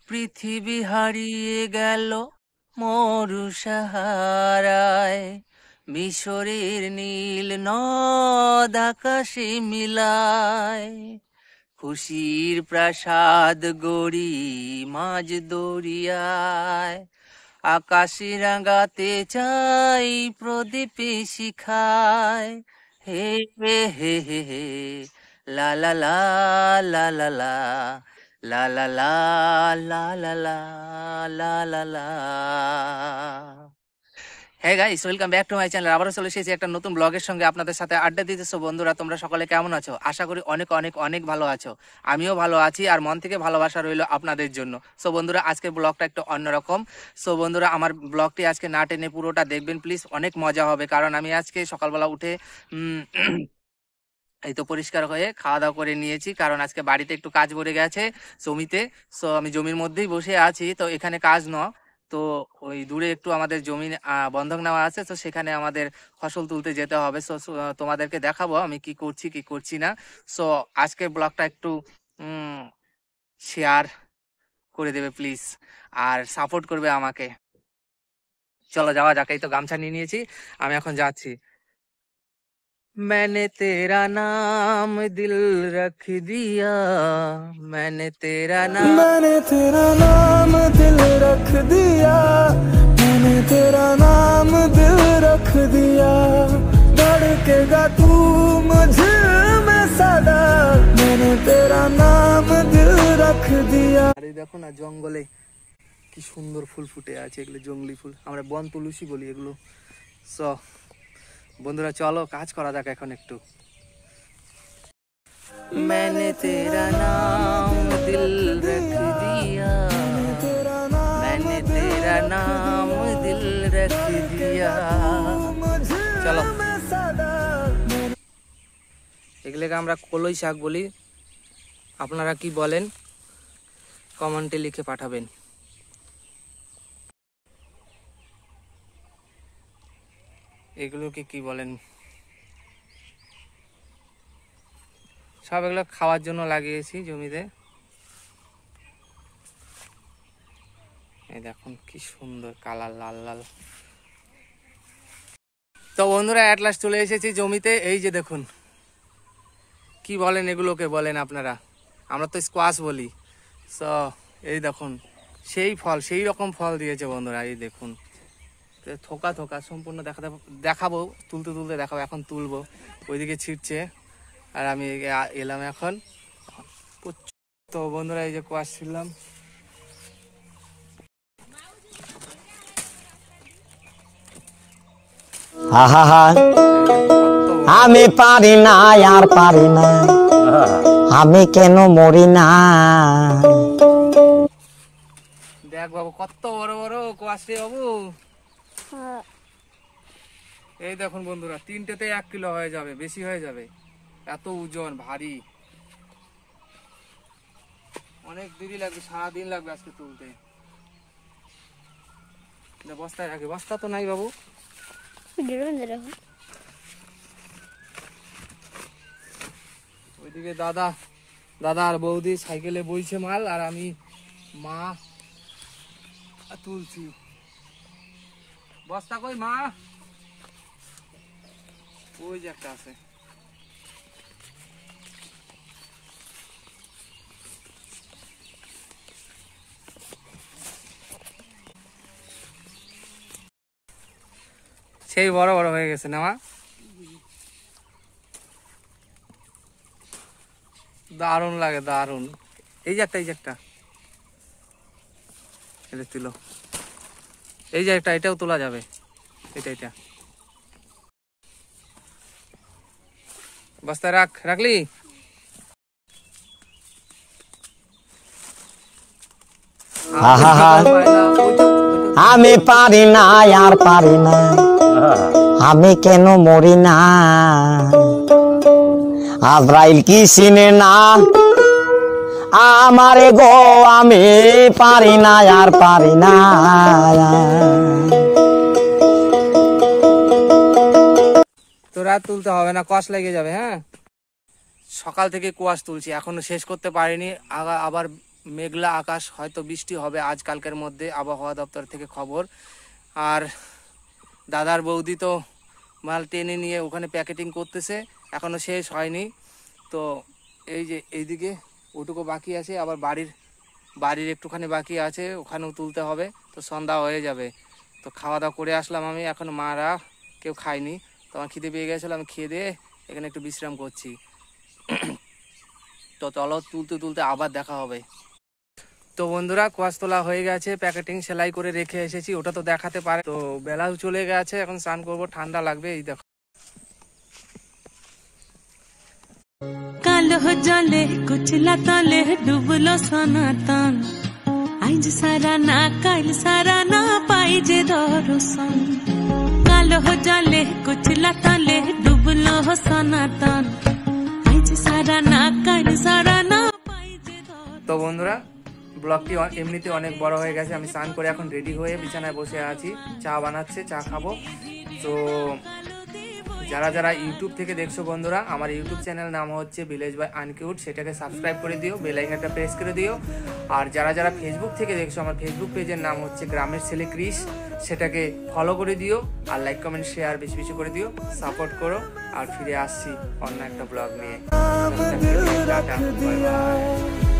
পৃথিবী হারিয়ে গেল মরু সাহারায়, মিশরের নীল নদ আকাশে মিলায়, খুশির প্রাসাদ গড়ি মাঝ দরিয়ায়, আকাশে রাঙাতে চাই প্রদীপে শিখায়, হে হে হে হে হে, লা লা লা, লা লা লা, লা লা লা, লা লা লা, লা লা লা। হ্যাঁ guys, welcome back to my channel. আবারও চলে এসেছি একটা নতুন ব্লগের সঙ্গে আপনাদের সাথে আড্ডা দিতেছো। বন্ধুরা, তোমরা সকলে কেমন আছো? আশা করি অনেক অনেক অনেক ভালো আছো। আমিও ভালো আছি, আর মন থেকে ভালোবাসা রইলো আপনাদের জন্য। সো বন্ধুরা, আজকের ব্লগটা একটু অন্যরকম। সো বন্ধুরা, আমার ব্লগটি আজকে না টেনে পুরোটা দেখবেন প্লিজ, অনেক মজা হবে। কারণ আমি আজকে সকালবেলা উঠে উম, এই তো পরিষ্কার হয়ে খাওয়া দাওয়া করে নিয়েছি, কারণ আজকে বাড়িতে একটু কাজ পড়ে গেছে জমিতে। সো আমি জমির মধ্যেই বসে আছি, তো এখানে কাজ ন, তো ওই দূরে একটু আমাদের জমি বন্ধক নেওয়া আছে, তো সেখানে আমাদের ফসল তুলতে যেতে হবে। সো তোমাদেরকে দেখাবো আমি কি করছি কি করছি না। সো আজকের ব্লগটা একটু শেয়ার করে দেবে প্লিজ, আর সাপোর্ট করবে আমাকে। চলো যাওয়া যাক। এই তো গামছা নিয়ে নিয়েছি, আমি এখন যাচ্ছি। मैंने तेरा नाम दिल रख दिया, मैंने तेरा नाम, मैंने तेरा नाम दिल रख दिया, मैंने तेरा नाम दिल रख दिया, धड़केगा तू मुझे में सदा, मैंने तेरा नाम दिल रख दिया। আরে দেখো না, জঙ্গলে কি সুন্দর ফুল ফুটে আছে, এগুলো জঙ্গলি ফুল, আমরা বন তুলসী বলি এগুলো। সো বন্ধুরা, চলো কাজ করা যাক এখন একটু। मैंने तेरा नाम दिल रख दिया, मैंने तेरा नाम दिल रख दिया। চলো, এগুলোকে আমরা কলই শাক বলি। আপনারা কি বলেন কমেন্টে লিখে পাঠাবেন। এগুলোকে কি বলেন? সব এগুলো খাওয়ার জন্য লাগিয়েছি জমিতে। এই দেখুন কি সুন্দর কালার, লাল লাল। তো বন্ধুরা, অ্যাট লাস্ট চলে এসেছি জমিতে। এই যে দেখুন, কি বলেন এগুলোকে বলেন আপনারা? আমরা তো স্কোয়াশ বলি। সো এই দেখুন, সেই ফল, সেই রকম ফল দিয়েছে বন্ধুরা। এই দেখুন, থোকা থোকা সম্পূর্ণ দেখাবো, তুলতে তুলতে দেখাবো। এখন তুলবো, ওইদিকে ছিটছে, আর আমি এলাম এখন। তো বন্ধুরা, এই যে কোয়াশ ছিলাম। আমি পারি না, আর পারি না, আমি কেন মরি না। দেখ বাবু, কত বড় বড় কোয়াশ রে বাবু। এই দেখুন বন্ধুরা, তিনটেতে 1 কিলো হয়ে যাবে, বেশি হয়ে যাবে, এত ওজন ভারী। অনেক দেরি লাগবে, সারাদিন লাগবে আজকে তুলতে। বস্তায় রাখি, বস্তা তো নাই বাবু। ওইদিকে দাদা আর বৌদি সাইকেলে বইছে মাল, আর আমি মা তুলছি। বস্তা কই মা? ওই যে একটা আছে। সেই বড় বড় হয়ে গেছে না মা? দারুণ লাগে, দারুণ। এই যে একটা, এই যে একটা, এটা তুলো। এই যে একটা, এটাও তোলা যাবে। এটা বস্তায় রাখলি। আমি পারি না, আর পারি না, আমি কেন মরি না। আজরাইল কি চিনে না আমারে গো, আমি পারি না, আর পারি না। তোরা তুলতে হবে না, কষ লেগে যাবে। হ্যাঁ, সকাল থেকে কুয়াশ তুলছি, এখনো শেষ করতে পারিনি। আবার মেঘলা আকাশ, হয়তো বৃষ্টি হবে আজ কালকের মধ্যে, আবহাওয়া দপ্তর থেকে খবর। আর দাদার বৌদি তো মাল টেনে নিয়ে ওখানে প্যাকেটিং করতেছে, এখনও শেষ হয়নি। তো এই যে এইদিকে ওটুকু বাকি আছে, আবার বাড়ির একটুখানি বাকি আছে, ওখানেও তুলতে হবে। তো সন্ধ্যা হয়ে যাবে। তো খাওয়া দাওয়া করে আসলাম আমি, এখন মারা কেউ খায়নি। তো আমার খিদে পেয়ে গেছিলো, আমি খেয়ে দিয়ে এখানে একটু বিশ্রাম করছি। তো চলো তুলতে তুলতে আবার দেখা হবে। তো বন্ধুরা, কোয়াশ তোলা হয়ে গেছে, প্যাকেটিং সেলাই করে রেখে এসেছি, ওটা তো দেখাতে পারে। তো বেলাও চলে গেছে, এখন স্নান করবো, ঠান্ডা লাগবে। এই দেখো কালো জলে কুচলা তলে ডুবলো সনাতন, আজ সারা না কাল সারা না পাই যে দর্শন। কালো জলে কুচলা তলে ডুবলো সনাতন, আজ সারা না কাল সারা না পাই যে দর্শন। তো বন্ধুরা, ব্লগটি এমনিতে অনেক বড় হয়ে গেছে। আমি স্নান করে এখন রেডি হয়ে বিছানায় বসে আছি, চা বানাচ্ছে, চা খাবো। তো যারা যারা ইউটিউব থেকে দেখছো বন্ধুরা, আমার ইউটিউব চ্যানেল নাম হচ্ছে ভিলেজ বাই আনকিউট, সেটাকে সাবস্ক্রাইব করে দিও, বেল আইকনটা প্রেস করে দিও। আর যারা যারা ফেসবুক থেকে দেখছো, আমার ফেসবুক পেজের নাম হচ্ছে গ্রামের ছেলে ক্রিস, সেটাকে ফলো করে দিও। আর লাইক কমেন্ট শেয়ার বেশি বেশি করে দিও, সাপোর্ট করো। আর ফিরে আসছি অন্য একটা ব্লগ নিয়ে। नाम दिल रख दिया